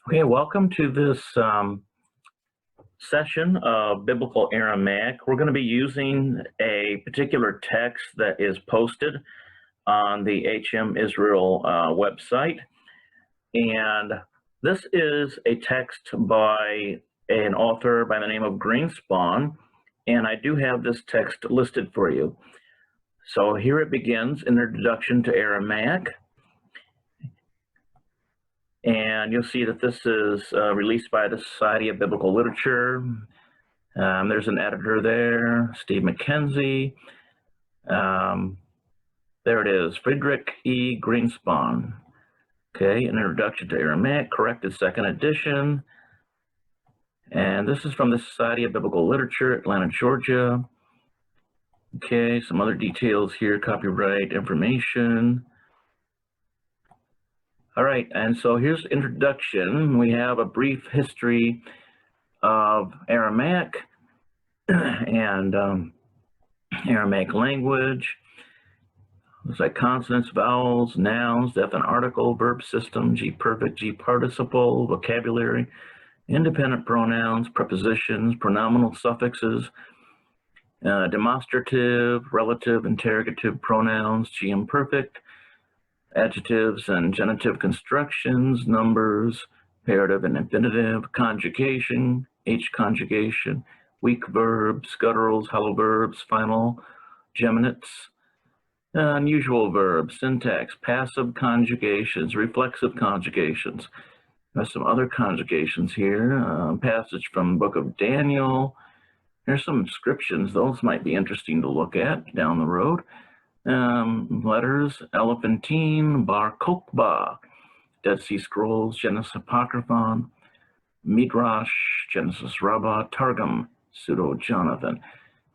Okay, welcome to this session of Biblical Aramaic. We're going to be using a particular text that is posted on the HM Israel website. And this is a text by an author by the name of GreenSpahn, and I do have this text listed for you. So here it begins, Introduction to Aramaic. And you'll see that this is released by the Society of Biblical Literature. There's an editor there, Steve McKenzie. There it is, Friedrich E. Greenspahn. Okay, an Introduction to Aramaic, corrected second edition. And this is from the Society of Biblical Literature, Atlanta, Georgia. Okay, some other details here, copyright information. All right, and so here's the introduction. We have a brief history of Aramaic and Aramaic language. Looks like consonants, vowels, nouns, definite article, verb system, G perfect, G participle, vocabulary, independent pronouns, prepositions, pronominal suffixes, demonstrative, relative, interrogative pronouns, G imperfect, adjectives and genitive constructions, numbers, imperative and infinitive, conjugation, H conjugation, weak verbs, gutturals, hollow verbs, final geminates, unusual verbs, syntax, passive conjugations, reflexive conjugations. There's some other conjugations here, passage from the book of Daniel. There's some inscriptions. Those might be interesting to look at down the road. Letters, Elephantine, Bar Kokhba, Dead Sea Scrolls, Genesis Apocryphon, Midrash, Genesis Rabbah, Targum, Pseudo-Jonathan.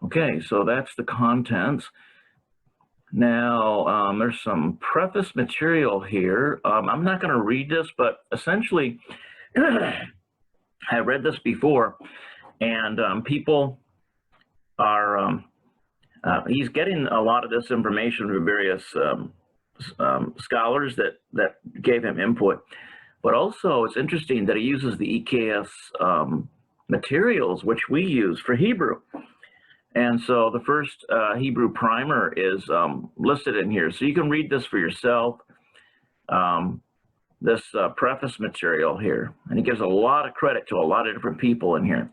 Okay, so that's the contents. Now, there's some preface material here. I'm not going to read this, but essentially, I read this before, and people are... he's getting a lot of this information from various scholars that gave him input. But also, it's interesting that he uses the EKS materials, which we use for Hebrew. And so the first Hebrew primer is listed in here. So you can read this for yourself, this preface material here. And he gives a lot of credit to a lot of different people in here.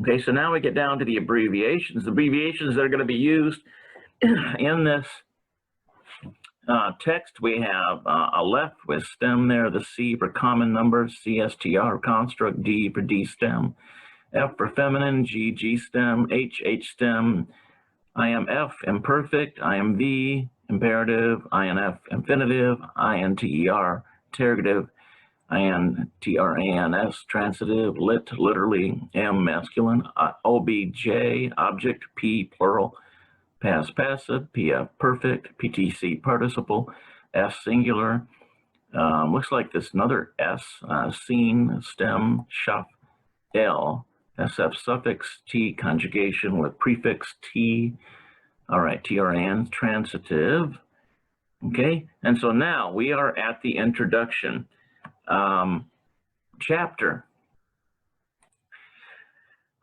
Okay, so now we get down to the abbreviations. The abbreviations that are going to be used in this text, we have Aleph with stem there, the C for common numbers, CSTR construct, D for D stem, F for feminine, G stem, H stem, IMF imperfect, IMV imperative, INF infinitive, INTER interrogative, INTRANS transitive, lit literally, M masculine, OBJ object, P plural, past passive, PF perfect, PTC participle, S singular. Looks like this another S, scene, stem, shaf, L, SF suffix, T conjugation with prefix T. All right, TRAN transitive. Okay, and so now we are at the introduction chapter.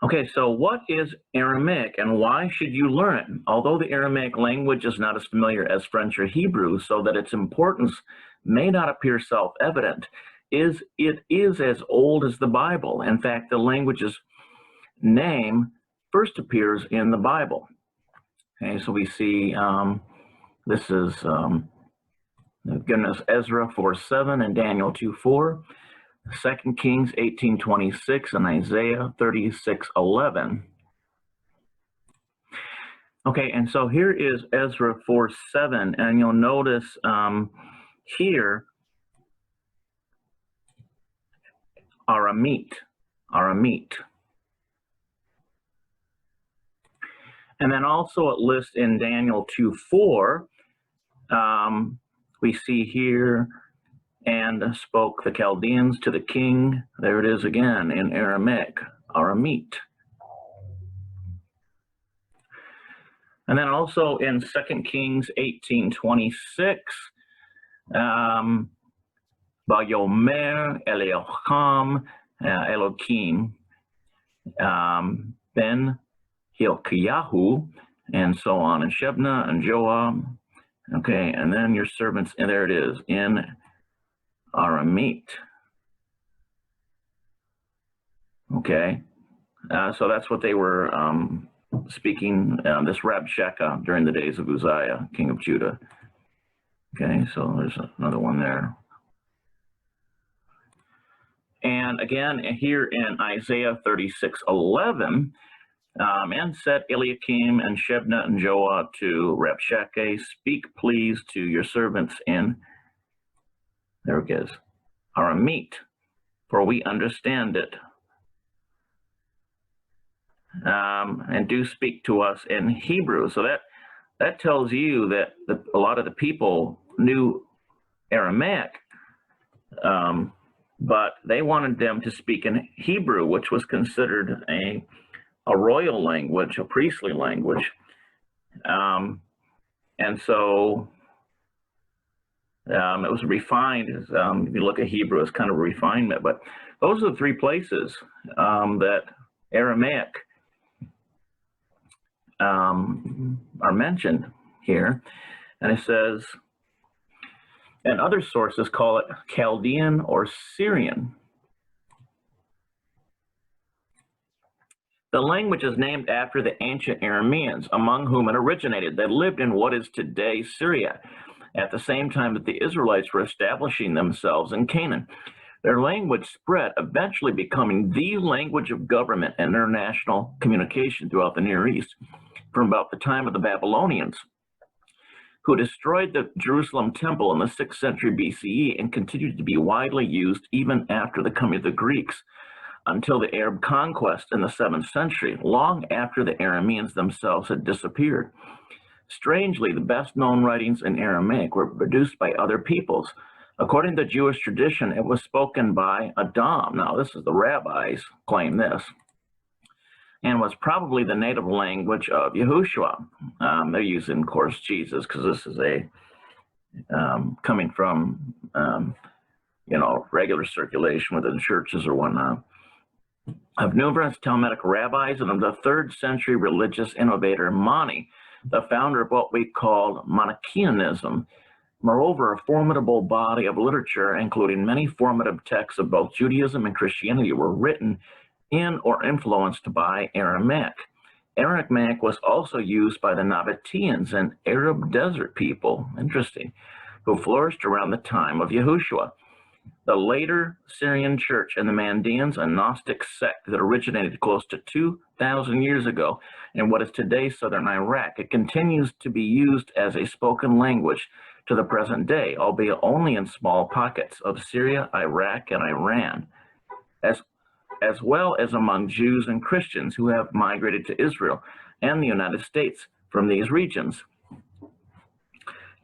Okay, so what is Aramaic and why should you learn it? Although the Aramaic language is not as familiar as French or Hebrew, so that its importance may not appear self-evident, it is as old as the Bible. In fact, the language's name first appears in the Bible. Okay, so we see this is goodness, Ezra 4:7 and Daniel 2:4, 2 Kings 18:26 and Isaiah 36:11. Okay, and so here is Ezra 4:7, and you'll notice here Aramite. And then also it lists in Daniel 2:4, we see here, and spoke the Chaldeans to the king. There it is again in Aramaic, Aramite. And then also in 2 Kings 18:26, Vayomer Eliacham Elohim Ben Hilkiyahu, and so on, and Shebna and Joab. Okay, and then your servants, and there it is, in Aramite. Okay, so that's what they were speaking, this Rabshakeh, during the days of Uzziah, king of Judah. Okay, so there's another one there. And again, here in Isaiah 36:11, and said Eliakim and Shebna and Joah to Rabshakeh, speak please to your servants in, there it is, Aramite, for we understand it. And do speak to us in Hebrew. So that tells you that a lot of the people knew Aramaic, but they wanted them to speak in Hebrew, which was considered a royal language, a priestly language. And so it was refined. If you look at Hebrew, it's kind of a refinement. But those are the three places that Aramaic are mentioned here. And it says, and other sources call it Chaldean or Syrian. The language is named after the ancient Arameans, among whom it originated. They lived in what is today Syria at the same time that the Israelites were establishing themselves in Canaan. Their language spread, eventually becoming the language of government and international communication throughout the Near East from about the time of the Babylonians, who destroyed the Jerusalem temple in the 6th century BCE and continued to be widely used even after the coming of the Greeks until the Arab conquest in the 7th century, long after the Arameans themselves had disappeared. Strangely, the best-known writings in Aramaic were produced by other peoples. According to Jewish tradition, it was spoken by Adam. Now, this is the rabbis claim this, and was probably the native language of Yahushua. They're using, of course, Jesus, because this is a coming from, regular circulation within churches or whatnot. Of numerous Talmudic rabbis and of the 3rd century religious innovator Mani, the founder of what we call Manichaeism. Moreover, a formidable body of literature, including many formative texts of both Judaism and Christianity, were written in or influenced by Aramaic. Aramaic was also used by the Nabateans, an Arab desert people, interesting, who flourished around the time of Yahushua. The later Syrian church and the Mandeans, a Gnostic sect that originated close to 2,000 years ago in what is today southern Iraq. It continues to be used as a spoken language to the present day, albeit only in small pockets of Syria, Iraq, and Iran, as well as among Jews and Christians who have migrated to Israel and the United States from these regions.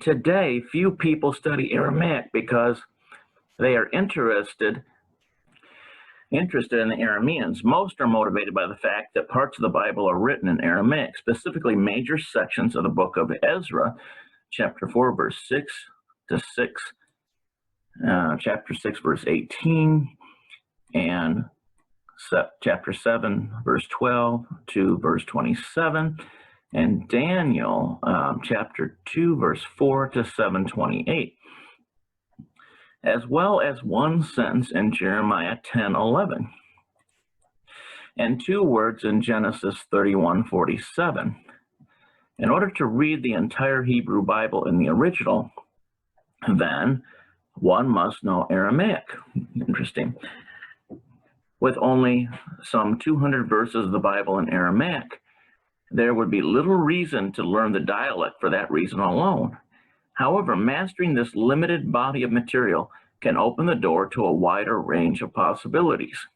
Today, few people study Aramaic because they are interested in the Arameans. Most are motivated by the fact that parts of the Bible are written in Aramaic, specifically major sections of the book of Ezra, chapter 4, verse 6 to 6, chapter 6, verse 18, and chapter 7, verse 12 to verse 27, and Daniel, chapter 2, verse 4 to 7:28. As well as one sentence in Jeremiah 10:11, and 2 words in Genesis 31:47. In order to read the entire Hebrew Bible in the original, then one must know Aramaic. Interesting. With only some 200 verses of the Bible in Aramaic, there would be little reason to learn the dialect for that reason alone. However, mastering this limited body of material can open the door to a wider range of possibilities.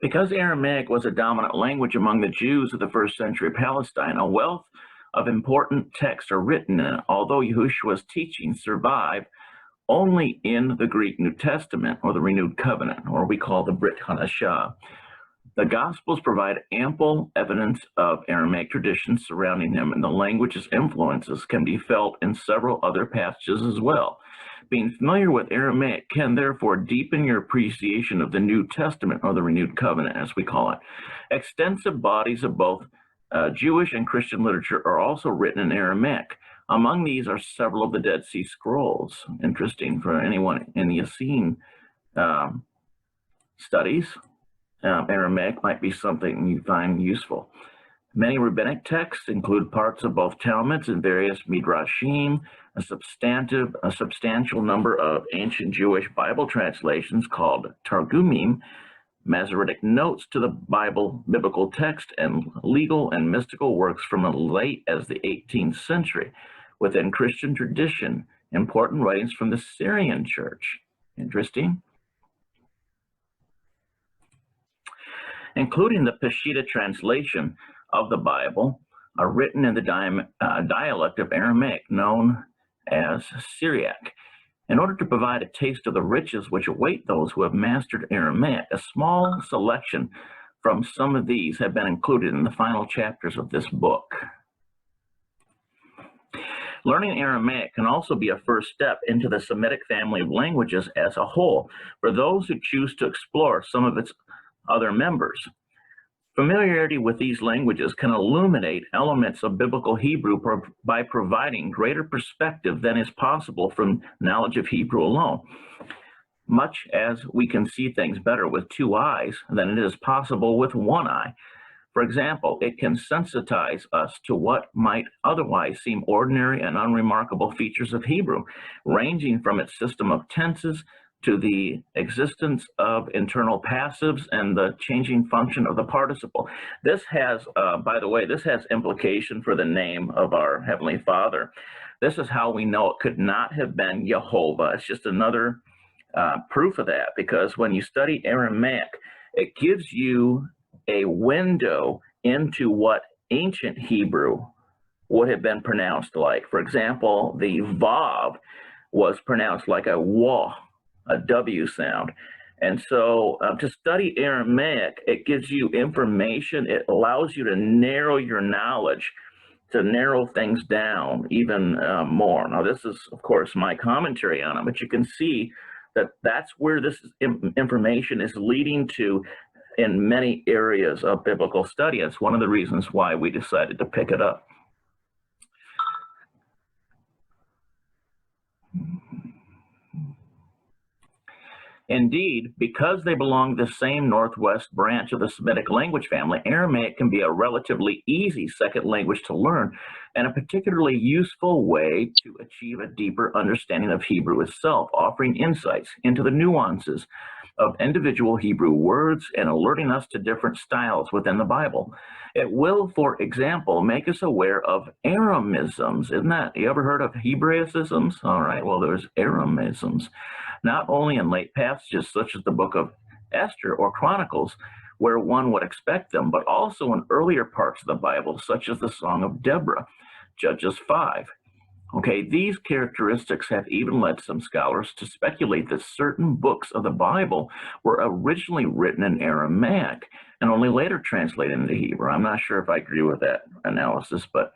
Because Aramaic was a dominant language among the Jews of the 1st century Palestine, a wealth of important texts are written in it, although Yahushua's teachings survive only in the Greek New Testament, or the Renewed Covenant, or we call the Brit Hadashah. The Gospels provide ample evidence of Aramaic traditions surrounding him, and the language's influences can be felt in several other passages as well. Being familiar with Aramaic can therefore deepen your appreciation of the New Testament, or the Renewed Covenant, as we call it. Extensive bodies of both Jewish and Christian literature are also written in Aramaic. Among these are several of the Dead Sea Scrolls. Interesting for anyone in the Essene studies. Aramaic might be something you find useful. Many rabbinic texts include parts of both Talmuds and various midrashim. A substantial number of ancient Jewish Bible translations called targumim, Masoretic notes to the Bible, biblical text, and legal and mystical works from as late as the 18th century. Within Christian tradition, important writings from the Syrian church. Interesting. Including the Peshitta translation of the Bible, are written in the dialect of Aramaic known as Syriac. In order to provide a taste of the riches which await those who have mastered Aramaic, a small selection from some of these have been included in the final chapters of this book. Learning Aramaic can also be a first step into the Semitic family of languages as a whole, for those who choose to explore some of its other members. Familiarity with these languages can illuminate elements of biblical Hebrew by providing greater perspective than is possible from knowledge of Hebrew alone. Much as we can see things better with two eyes than it is possible with one eye. For example, it can sensitize us to what might otherwise seem ordinary and unremarkable features of Hebrew, ranging from its system of tenses to the existence of internal passives and the changing function of the participle. This has, by the way, this has implication for the name of our Heavenly Father. This is how we know it could not have been Jehovah. It's just another proof of that, because when you study Aramaic, it gives you a window into what ancient Hebrew would have been pronounced like. For example, the Vav was pronounced like a Wah, a W sound. And so to study Aramaic, it gives you information. It allows you to narrow your knowledge, to narrow things down even more. Now, this is, of course, my commentary on it, but you can see that that's where this information is leading to in many areas of biblical study. It's one of the reasons why we decided to pick it up. Indeed, because they belong to the same northwest branch of the Semitic language family, Aramaic can be a relatively easy second language to learn and a particularly useful way to achieve a deeper understanding of Hebrew itself, offering insights into the nuances of individual Hebrew words and alerting us to different styles within the Bible. It will, for example, make us aware of Aramisms. Isn't that, you ever heard of Hebraicisms? All right, well, there's Aramisms. Not only in late passages such as the book of Esther or Chronicles, where one would expect them, but also in earlier parts of the Bible, such as the Song of Deborah, Judges 5. Okay, these characteristics have even led some scholars to speculate that certain books of the Bible were originally written in Aramaic and only later translated into Hebrew. I'm not sure if I agree with that analysis, but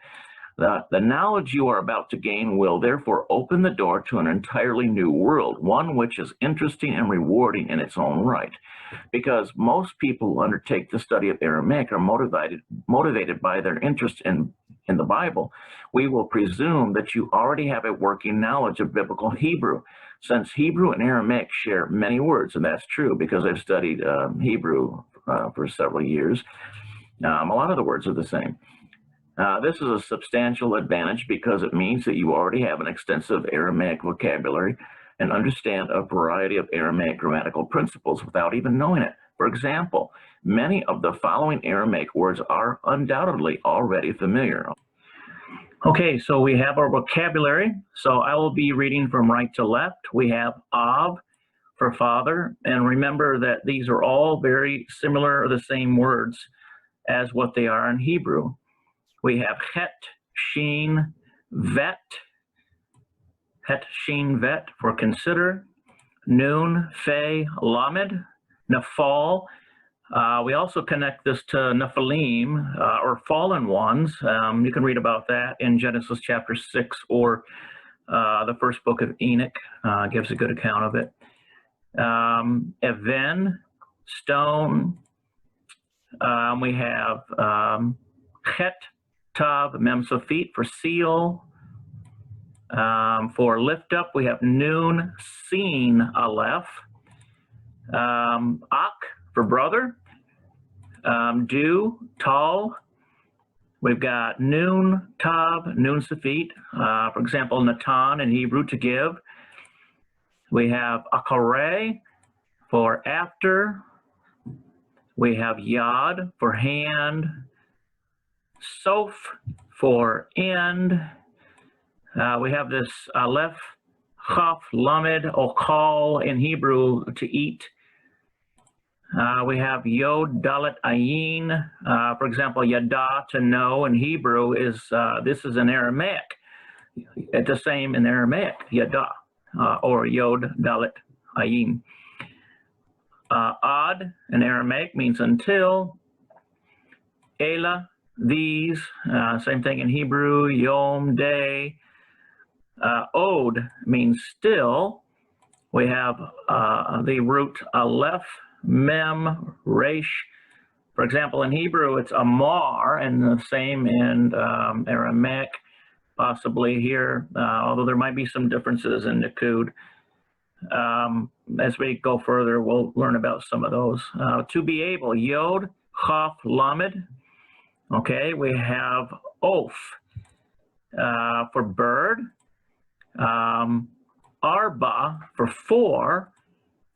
the knowledge you are about to gain will therefore open the door to an entirely new world, one which is interesting and rewarding in its own right. Because most people who undertake the study of Aramaic are motivated by their interest in the Bible, we will presume that you already have a working knowledge of biblical Hebrew, since Hebrew and Aramaic share many words, and that's true because I've studied Hebrew for several years. A lot of the words are the same. This is a substantial advantage because it means that you already have an extensive Aramaic vocabulary and understand a variety of Aramaic grammatical principles without even knowing it. For example, many of the following Aramaic words are undoubtedly already familiar. Okay, so we have our vocabulary. So I will be reading from right to left. We have Av for father, and remember that these are all very similar or the same words as what they are in Hebrew. We have Het, Sheen, Vet, Het, Sheen, Vet for consider, Nun, Fe, Lamed, Nafal, We also connect this to Nephilim, or fallen ones. You can read about that in Genesis chapter 6, or the first book of Enoch gives a good account of it. Even, stone. We have Chet, Tav, Mem Sofit for seal. For lift up, we have Nun, Sin, Aleph. Ak for brother. Du, Tal. We've got Nun, Tav, Nun Sofit. For example, Natan in Hebrew, to give. We have Akare for after. We have Yad for hand. Sof for end. We have this Aleph, Chaf, Lamed, Okal in Hebrew, to eat. We have Yod, Dalet, Ayin. For example, Yada, to know in Hebrew, is this is in Aramaic. It's the same in Aramaic, Yada, or Yod, Dalet, Ayin. Ad in Aramaic means until. Ela, these, same thing in Hebrew, Yom, day. Od means still. We have the root Aleph, Mem, Resh. For example, in Hebrew, it's Amar, and the same in Aramaic, possibly here, although there might be some differences in Nikud. As we go further, we'll learn about some of those. To be able, Yod, Chaf, Lamed. Okay, we have Oaf for bird. Arba for four.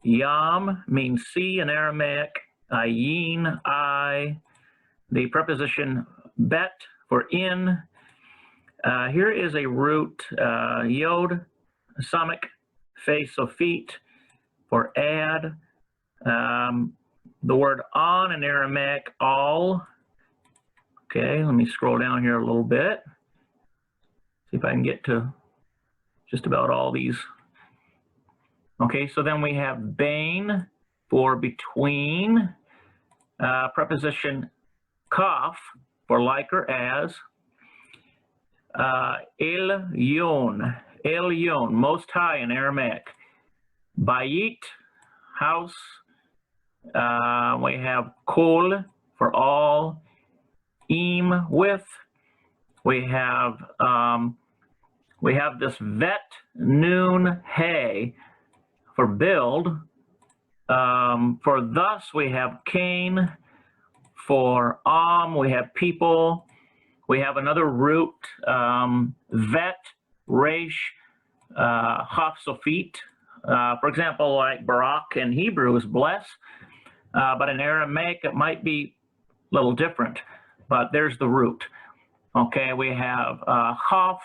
Yam means sea in Aramaic. Ayin, I. The preposition bet for in. Here is a root, Yod, Samic, Fe, Sofit for add. The word on in Aramaic, all. Okay, let me scroll down here a little bit. See if I can get to just about all these. Okay, so then we have Bain for between. Preposition Kaf for like or as. Elyon, Elyon, most high in Aramaic. Bayit, house. We have Kol for all. Im, with. We have this vet, noon, hay for build. For thus we have Cain. For we have people. We have another root, vet, resh, chaf, sofit. For example, like Barak in Hebrew is bless, but in Aramaic it might be a little different, but there's the root. Okay, we have chaf,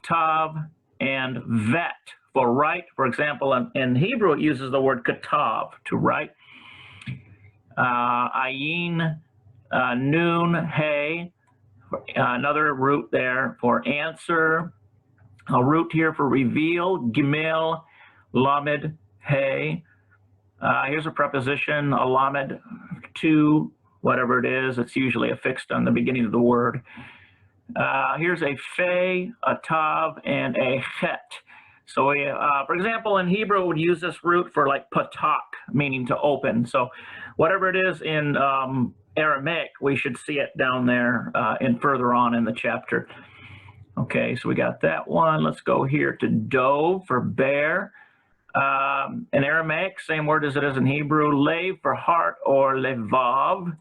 tav, and vet for write. For example, in Hebrew it uses the word katav, to write. Ayin, noon, hay, another root there for answer. A root here for reveal, gimel, lamed, hay. Here's a preposition, a lamed, to whatever it is. It's usually affixed on the beginning of the word. Here's a fe, a tav, and a chet. So we, for example, in Hebrew, we would use this root for like patak, meaning to open. So whatever it is in Aramaic, we should see it down there and further on in the chapter. Okay, so we got that one. Let's go here to dove for bear. In Aramaic, same word as it is in Hebrew, lev for heart or levav.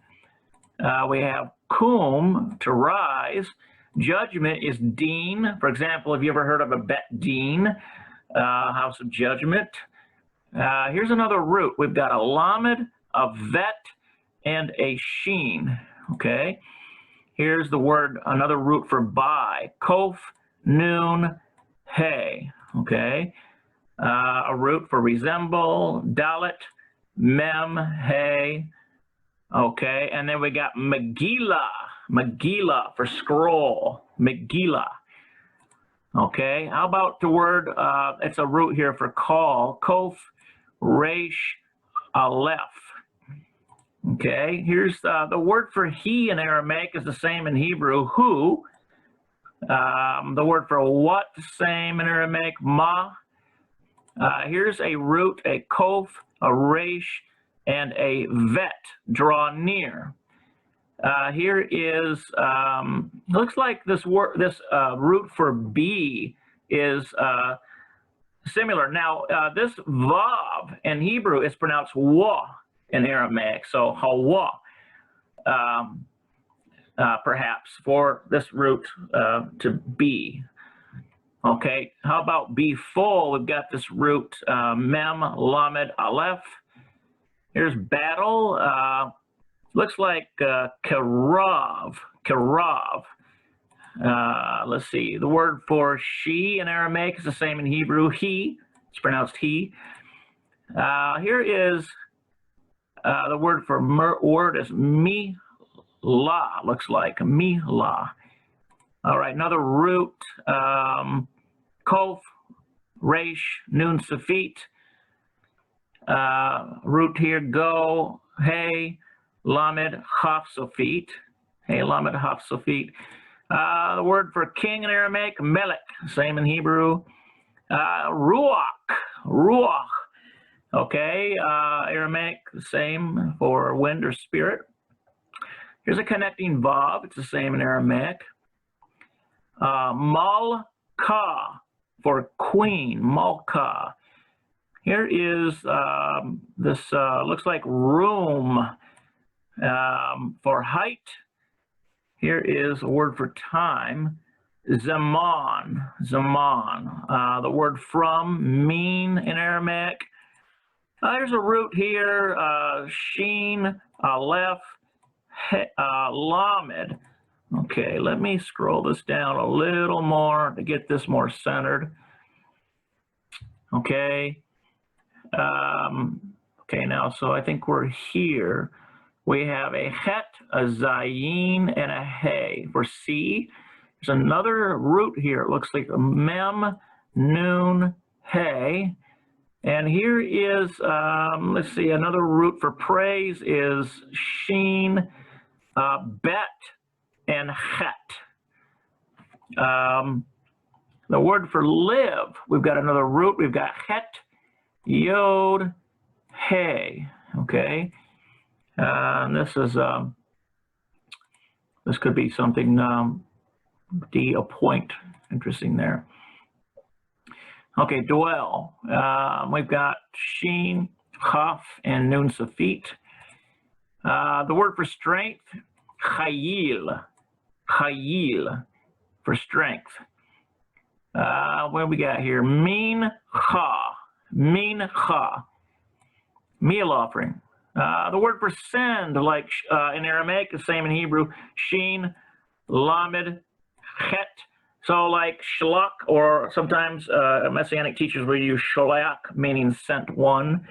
We have kum, to rise. Judgment is deen. For example, have you ever heard of a bet din, house of judgment? Here's another root. We've got a lamed, a vet, and a sheen. Okay. Here's the word, another root for buy. Kof, noon, hay. Okay. A root for resemble. Dalet, mem, hay. Okay. And then we got Megillah. Megillah for scroll. Megillah. Okay. How about the word, it's a root here for call. Kof, resh, aleph. Okay, here's the word for he in Aramaic is the same in Hebrew, who. The word for what, same in Aramaic, ma. Here's a root, a kof, a resh, and a vet, draw near. Here is, looks like this word, this root for be is similar. Now, this vav in Hebrew is pronounced wa in Aramaic, so hawa, perhaps, for this root to be. Okay, how about be full? We've got this root mem, lamed, aleph. Here's battle. Looks like karav. Let's see. The word for she in Aramaic is the same in Hebrew. He. It's pronounced he. Here is the word for word is mi la. Looks like mi la. All right. Another root. Kof, resh, nun safit. Root here go. Hey. Lamed haf sofit. Hey, lamed haf sofit. The word for king in Aramaic, melech, same in Hebrew. Ruach. Okay, Aramaic, same for wind or spirit. Here's a connecting vav. It's the same in Aramaic. Malka for queen, Malka. Here is this looks like room. For height, here is a word for time, zaman. The word from, mean in Aramaic. There's a root here, sheen, aleph, lamed. Okay, let me scroll this down a little more to get this more centered. Okay. Okay, now, so I think we're here. We have a het, a zayin, and a hey for C. There's another root here. It looks like a mem, noon, hey. And here is, let's see, another root for praise is sheen, bet, and het. The word for live, we've got another root. We've got het, yod, hey. Okay. This is this could be something D, a point. Interesting there. Okay, dwell. We've got sheen, chaf, and nun safit. The word for strength, chayil for strength. What do we got here? Min cha, meal offering. The word for send, like in Aramaic, the same in Hebrew, sheen, lamed, het. So like shlach, or sometimes Messianic teachers will use sholach, meaning sent one.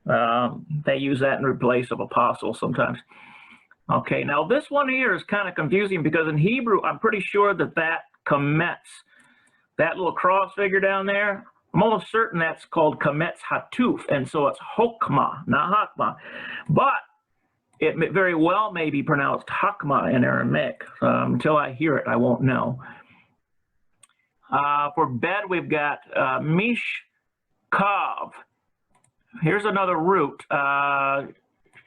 They use that in place of apostle sometimes. Okay, now this one here is kind of confusing because in Hebrew, I'm pretty sure that cometz, that little cross figure down there, I'm almost certain that's called kametz hatuf, and so it's hokmah, not hakmah. But it very well may be pronounced hakmah in Aramaic. Until I hear it, I won't know. For bed, we've got mish kav. Here's another root.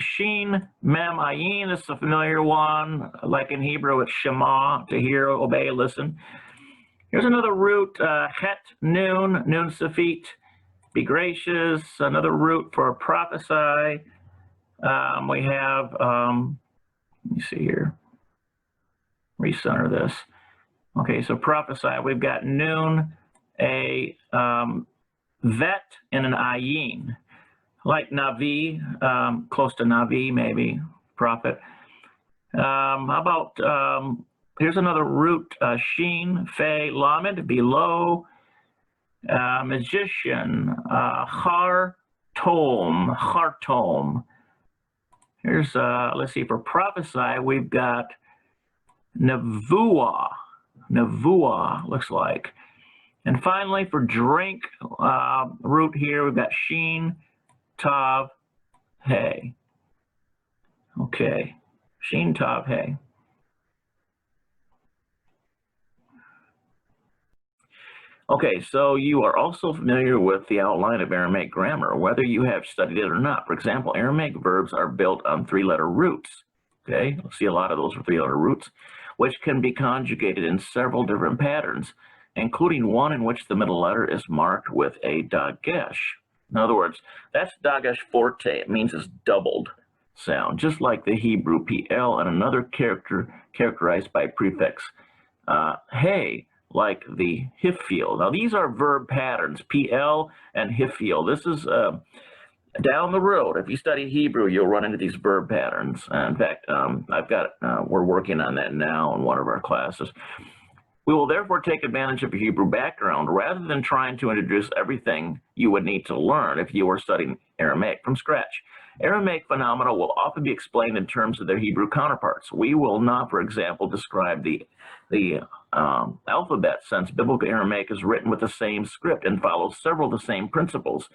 Sheen, mem, ayin. This is a familiar one. Like in Hebrew, it's shema, to hear, obey, listen. Here's another root, het, noon safit, be gracious. Another root for prophesy. We have, let me see here, recenter this. Okay, so prophesy, we've got noon, a vet, and an ayin. Like navi, close to navi, maybe, prophet. How about, here's another root, sheen, fe, lamed, below, magician, hartom. Here's, let's see, for prophesy, we've got nevuah, looks like. And finally, for drink, root here, we've got sheen, tav, hey. Okay, Sheen Tav Hay. Okay, so you are also familiar with the outline of Aramaic grammar, whether you have studied it or not. For example, Aramaic verbs are built on three-letter roots. Okay, you'll see a lot of those with three-letter roots, which can be conjugated in several different patterns, including one in which the middle letter is marked with a dagesh. In other words, that's dagesh forte. It means it's doubled sound, just like the Hebrew PL and another character characterized by prefix hey, like the hifil. Now, these are verb patterns, PL and hifil. This is down the road. If you study Hebrew, you'll run into these verb patterns. In fact, we're working on that now in one of our classes. We will therefore take advantage of your Hebrew background rather than trying to introduce everything you would need to learn if you were studying Aramaic from scratch. Aramaic phenomena will often be explained in terms of their Hebrew counterparts. We will not, for example, describe the alphabet, since biblical Aramaic is written with the same script and follows several of the same principles.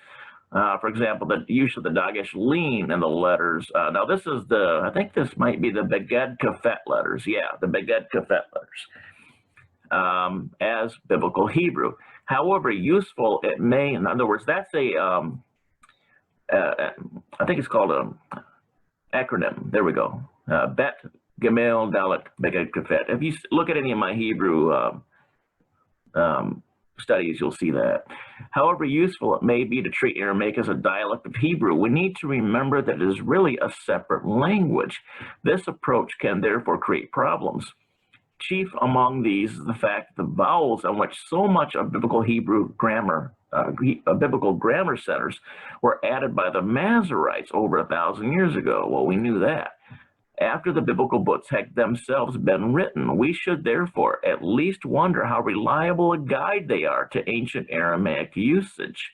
For example, the use of the dagesh lean in the letters. Now, this is I think this might be the Beged Kafet letters. Yeah, the Beged Kafet letters. As biblical Hebrew. However useful it may, in other words, that's I think it's called an acronym. There we go. Bet, Gemel, Dalet, Beged Kafet. If you look at any of my Hebrew studies, you'll see that. However useful it may be to treat Aramaic as a dialect of Hebrew, we need to remember that it is really a separate language. This approach can therefore create problems. Chief among these is the fact that the vowels on which so much of biblical Hebrew grammar, biblical grammar centers were added by the Masoretes over 1,000 years ago. Well, we knew that. After the biblical books had themselves been written, we should therefore at least wonder how reliable a guide they are to ancient Aramaic usage.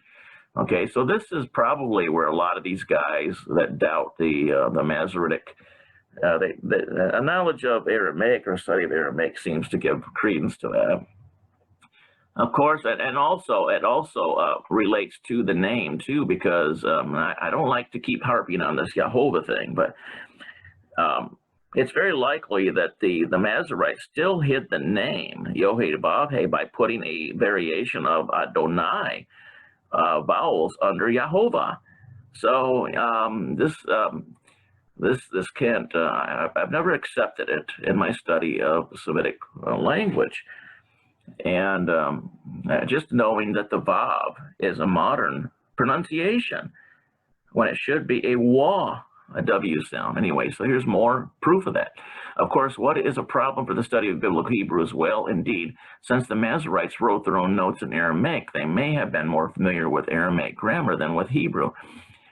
Okay, so this is probably where a lot of these guys that doubt the Masoretic a knowledge of Aramaic or study of Aramaic seems to give credence to that. Of course, and also it also relates to the name too, because I don't like to keep harping on this Yehovah thing, but it's very likely that the Masoretes still hid the name Yohei by putting a variation of Adonai vowels under Yehovah. So this can't, I've never accepted it in my study of the Semitic language. And just knowing that the Vav is a modern pronunciation when it should be a Wa, a W sound. Anyway, so here's more proof of that. Of course, what is a problem for the study of biblical Hebrew as well? Indeed, since the Masoretes wrote their own notes in Aramaic, they may have been more familiar with Aramaic grammar than with Hebrew,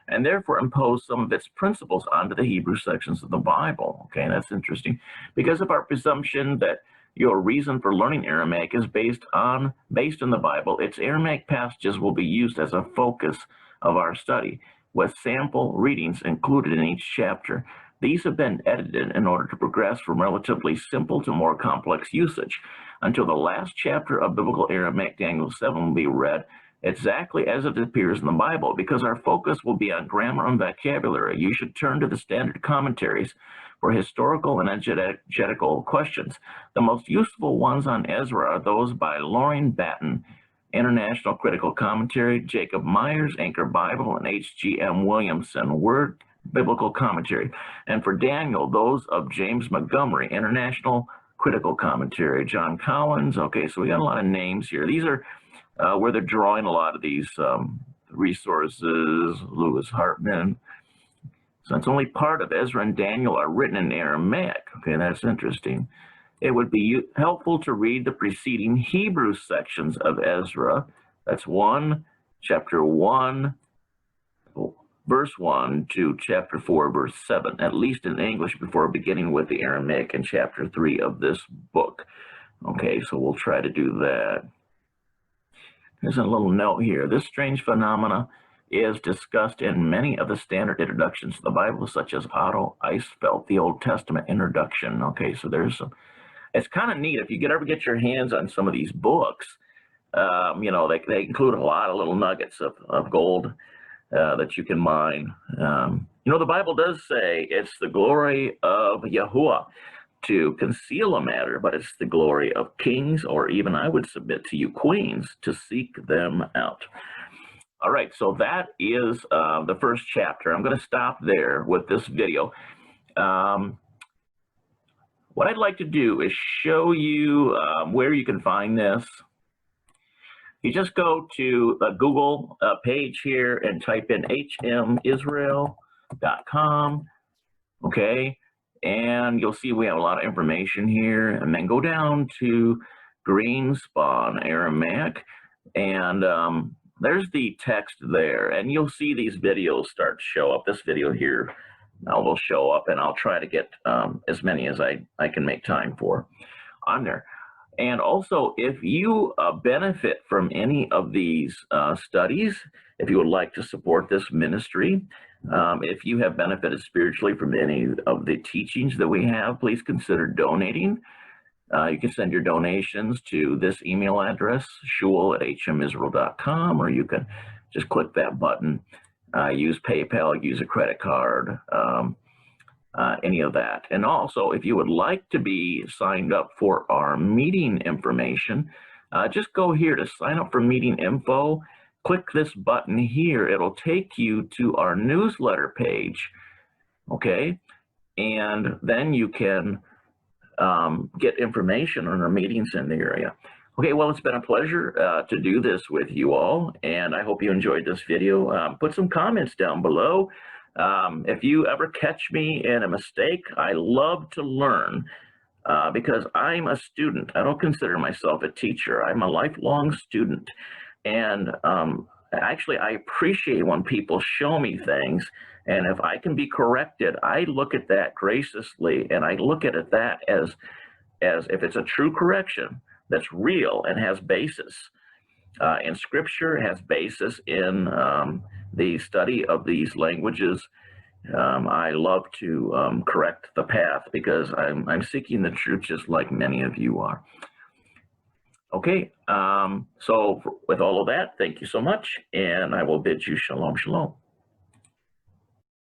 and therefore impose some of its principles onto the Hebrew sections of the Bible. Okay, that's interesting. Because of our presumption that your reason for learning Aramaic is based in the Bible, its Aramaic passages will be used as a focus of our study, with sample readings included in each chapter. These have been edited in order to progress from relatively simple to more complex usage until the last chapter of biblical Aramaic, Daniel 7, will be read exactly as it appears in the Bible. Because our focus will be on grammar and vocabulary, you should turn to the standard commentaries for historical and exegetical questions. The most useful ones on Ezra are those by Loring Batten, International Critical Commentary, Jacob Myers, Anchor Bible, and H.G.M. Williamson, Word Biblical Commentary. And for Daniel, those of James Montgomery, International Critical Commentary, John Collins. Okay, so we got a lot of names here. These are where they're drawing a lot of these resources, Lewis Hartman. So it's only part of Ezra and Daniel are written in Aramaic. Okay, that's interesting. It would be helpful to read the preceding Hebrew sections of Ezra. That's chapter 1, verse 1 to chapter 4, verse 7, at least in English, before beginning with the Aramaic in chapter 3 of this book. Okay, so we'll try to do that. There's a little note here. This strange phenomena is discussed in many of the standard introductions to the Bible, such as Otto Eisfeld, the Old Testament introduction. Okay, so there's some, it's kind of neat if you ever get your hands on some of these books. You know, they include a lot of little nuggets of gold that you can mine You know, the Bible does say it's the glory of Yahuwah to conceal a matter, but it's the glory of kings, or even I would submit to you, queens, to seek them out. All right, so that is the first chapter. I'm going to stop there with this video. What I'd like to do is show you where you can find this. You just go to the Google page here and type in hmisrael.com, okay? And you'll see we have a lot of information here. And then go down to GreenSpahn Aramaic, and there's the text there. And you'll see these videos start to show up. This video here will show up, and I'll try to get as many as I can make time for on there. And also, if you benefit from any of these studies, if you would like to support this ministry, if you have benefited spiritually from any of the teachings that we have, please consider donating. You can send your donations to this email address, shul@hmisrael.com, or you can just click that button, use PayPal, use a credit card, any of that. And also, if you would like to be signed up for our meeting information, just go here to sign up for meeting info. Click this button here. It'll take you to our newsletter page, okay? And then you can get information on our meetings in the area. Okay, well, it's been a pleasure to do this with you all, and I hope you enjoyed this video. Put some comments down below. If you ever catch me in a mistake, I love to learn because I'm a student. I don't consider myself a teacher. I'm a lifelong student. And actually, I appreciate when people show me things. And if I can be corrected, I look at that graciously, and I look at it that as if it's a true correction that's real and has basis in Scripture, has basis in the study of these languages. I love to correct the path because I'm seeking the truth just like many of you are. Okay, so with all of that, thank you so much, and I will bid you shalom, shalom.